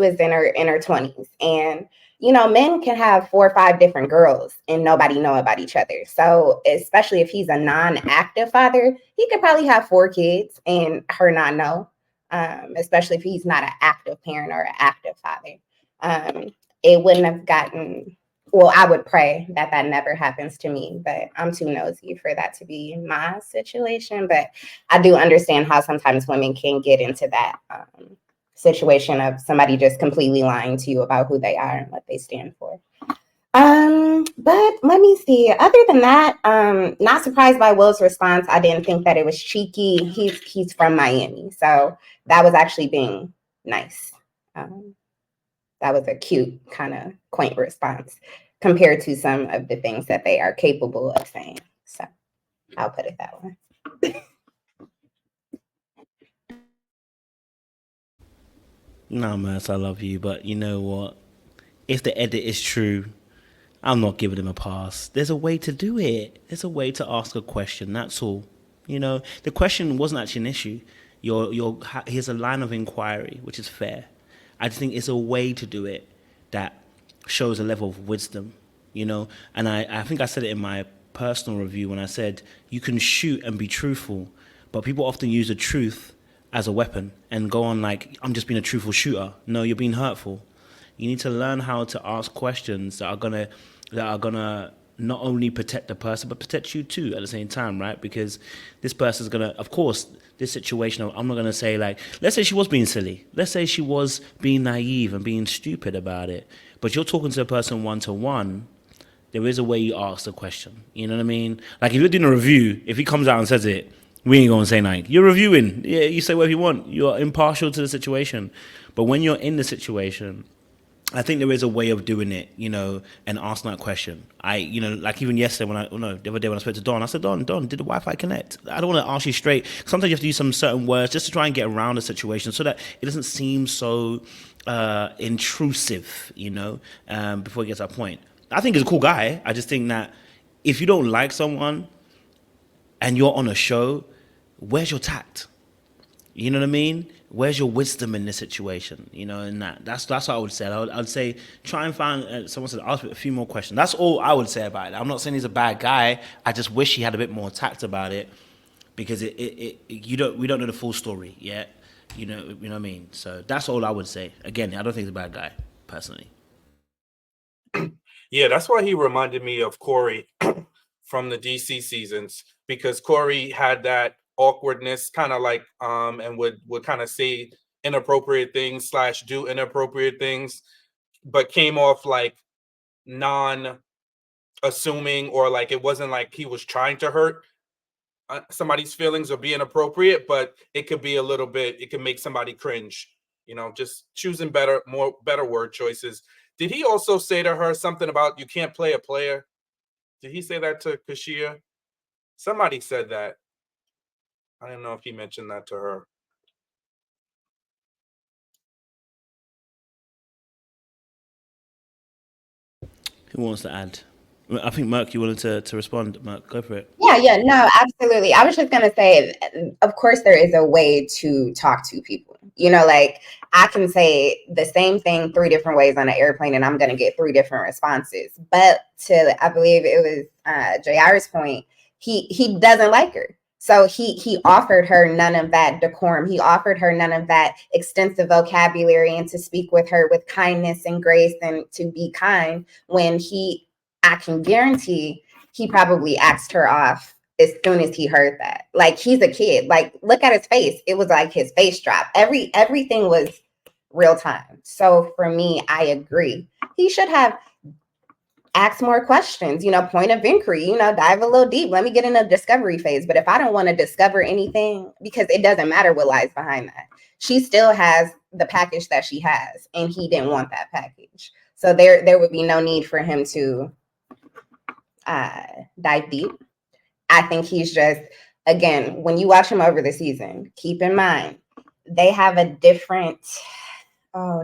was in her 20s. And men can have 4 or 5 different girls and nobody know about each other. So especially if he's a non-active father, he could probably have 4 kids and her not know. Especially if he's not an active parent or an active father. It wouldn't have gotten, well, I would pray that that never happens to me, but I'm too nosy for that to be my situation. But I do understand how sometimes women can get into that situation of somebody just completely lying to you about who they are and what they stand for. But let me see. Other than that, not surprised by Will's response. I didn't think that it was cheeky. He's from Miami, so that was actually being nice. That was a cute, kind of quaint response compared to some of the things that they are capable of saying. So I'll put it that way. No, man, I love you, but you know what? If the edit is true, I'm not giving him a pass. There's a way to do it. There's a way to ask a question. That's all. The question wasn't actually an issue. Here's a line of inquiry, which is fair. I just think it's a way to do it that shows a level of wisdom. And I think I said it in my personal review when I said you can shoot and be truthful, but people often use the truth as a weapon and go on like, I'm just being a truthful shooter. No, you're being hurtful. You need to learn how to ask questions that are gonna not only protect the person but protect you too at the same time, right? Because this person's gonna, of course, this situation. I'm not gonna say like, let's say she was being silly. Let's say she was being naive and being stupid about it. But you're talking to a person one to one. There is a way you ask the question. You know what I mean? Like if you're doing a review, if he comes out and says it, we ain't gonna say nothing. You're reviewing. Yeah, you say whatever you want. You're impartial to the situation. But when you're in the situation, I think there is a way of doing it, and asking that question. Like even yesterday the other day when I spoke to Don, I said, Don, did the Wi-Fi connect? I don't want to ask you straight. Sometimes you have to use some certain words just to try and get around the situation so that it doesn't seem so intrusive, before it gets to that point. I think he's a cool guy. I just think that if you don't like someone and you're on a show, where's your tact? You know what I mean? Where's your wisdom in this situation? And that's what I would say. I'd say try and find. Someone said ask a few more questions. That's all I would say about it. I'm not saying he's a bad guy. I just wish he had a bit more tact about it, because we don't know the full story yet. You know what I mean. So that's all I would say. Again, I don't think he's a bad guy personally. Yeah, that's why he reminded me of Corey from the DC seasons, because Corey had that awkwardness, kind of like and would kind of say inappropriate things / do inappropriate things, but came off like non assuming, or like it wasn't like he was trying to hurt somebody's feelings or be inappropriate, but it could be a little bit, it can make somebody cringe, just choosing better word choices. Did he also say to her something about you can't play a player? Did he say that to Kosheia? Somebody said that. I don't know if he mentioned that to her. Who wants to add? I think, Merk, you wanted to respond. Merk, go for it. Yeah, no, absolutely. I was just going to say, of course, there is a way to talk to people. Like I can say the same thing 3 different ways on an airplane and I'm going to get 3 different responses. But I believe it was JR's point, he doesn't like her. So he offered her none of that decorum. He offered her none of that extensive vocabulary and to speak with her with kindness and grace and to be kind when I can guarantee he probably asked her off as soon as he heard that. Like he's a kid. Like look at his face. It was like his face dropped. Everything was real time. So for me, I agree. He should have asked more questions, point of inquiry, dive a little deep. Let me get in a discovery phase. But if I don't want to discover anything, because it doesn't matter what lies behind that, she still has the package that she has, and he didn't want that package. So there would be no need for him to dive deep. I think he's just, again, when you watch him over the season, keep in mind, they have a different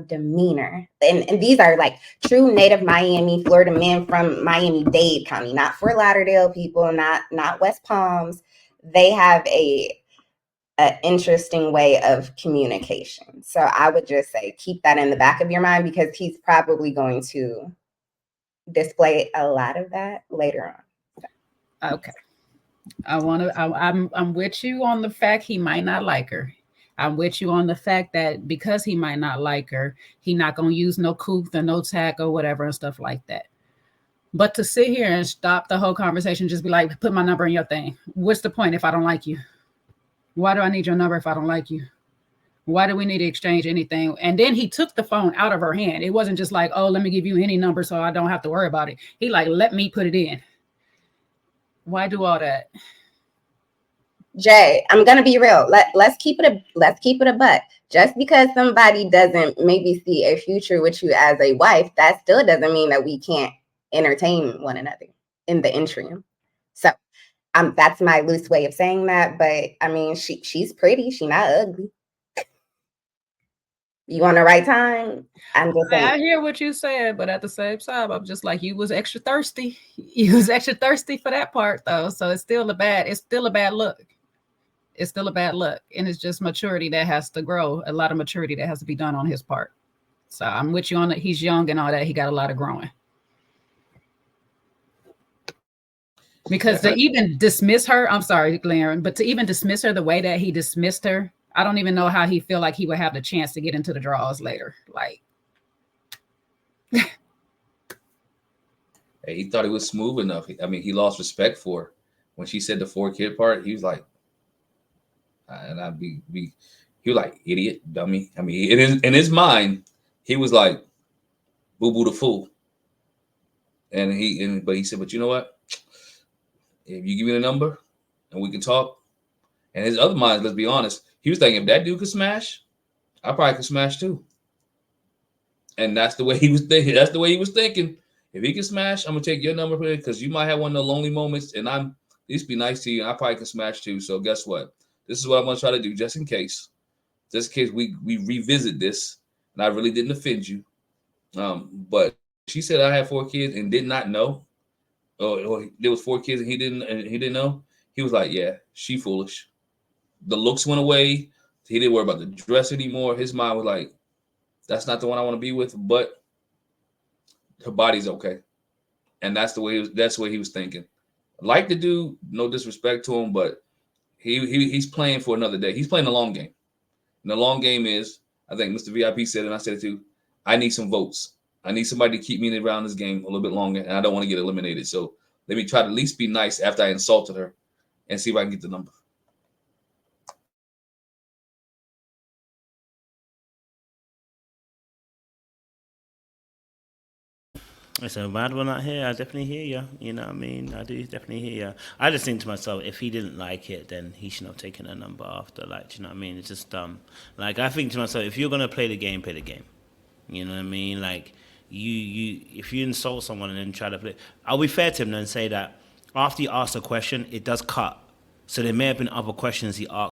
demeanor. And these are like true native Miami, Florida men from Miami-Dade County, not Fort Lauderdale people, not West Palms. They have a an interesting way of communication. So I would just say keep that in the back of your mind, because he's probably going to display a lot of that later on. Okay. I'm with you on the fact he might not like her. I'm with you on the fact that because he might not like her, he not gonna use no couth or no tack or whatever and stuff like that. But to sit here and stop the whole conversation, just be like, put my number in your thing. What's the point if I don't like you? Why do I need your number if I don't like you? Why do we need to exchange anything? And then he took the phone out of her hand. It wasn't just like, oh, let me give you any number so I don't have to worry about it. He like, let me put it in. Why do all that? Jay, I'm gonna be real. Let's keep it a buck. Just because somebody doesn't maybe see a future with you as a wife, that still doesn't mean that we can't entertain one another in the interim. So that's my loose way of saying that. But I mean, she's pretty. She's not ugly. You on the right time? I'm just saying. I hear what you said, but at the same time, I'm just like, you was extra thirsty. You was extra thirsty for that part, though. So it's still a bad look. It's still a bad look. And it's just maturity that has to grow. A lot of maturity that has to be done on his part. So I'm with you on that. He's young and all that. He got a lot of growing. Because to even dismiss her, I'm sorry, Glenn, but to even dismiss her the way that he dismissed her, I don't even know how he feel like he would have the chance to get into the draws later. Like, hey, he thought it was smooth enough. I mean, he lost respect for her. When she said the 4-kid part, he was like, and he was like, idiot, dummy. I mean, in his mind, he was like, boo boo the fool. But he said, but you know what? If you give me the number and we can talk. And his other mind, let's be honest, he was thinking if that dude could smash, I probably could smash too. And that's the way he was thinking. That's the way he was thinking. If he can smash, I'm gonna take your number because you might have one of the lonely moments, and I'm at least be nice to you, and I probably can smash too. So guess what? This is what I'm gonna try to do, just in case we revisit this, and I really didn't offend you. But she said I had 4 kids and did not know. Or there was 4 kids and he didn't know. He was like, yeah, she foolish. The looks went away. He didn't worry about the dress anymore. His mind was like, that's not the one I want to be with, but her body's okay. And that's the way he was thinking. Like the dude, no disrespect to him, but he's playing for another day. He's playing the long game. And the long game is, I think Mr. VIP said it, and I said it too, I need some votes. I need somebody to keep me around this game a little bit longer, and I don't want to get eliminated. So let me try to at least be nice after I insulted her and see if I can get the number. It's a bad one out here. I definitely hear you. You know what I mean? I do definitely hear you. I just think to myself, if he didn't like it, then he shouldn't have taken a number after. Like, do you know what I mean? It's just dumb. Like, I think to myself, if you're gonna play the game, play the game. You know what I mean? Like, if you insult someone and then try to play, I'll be fair to him and say that after you ask a question, it does cut. So there may have been other questions he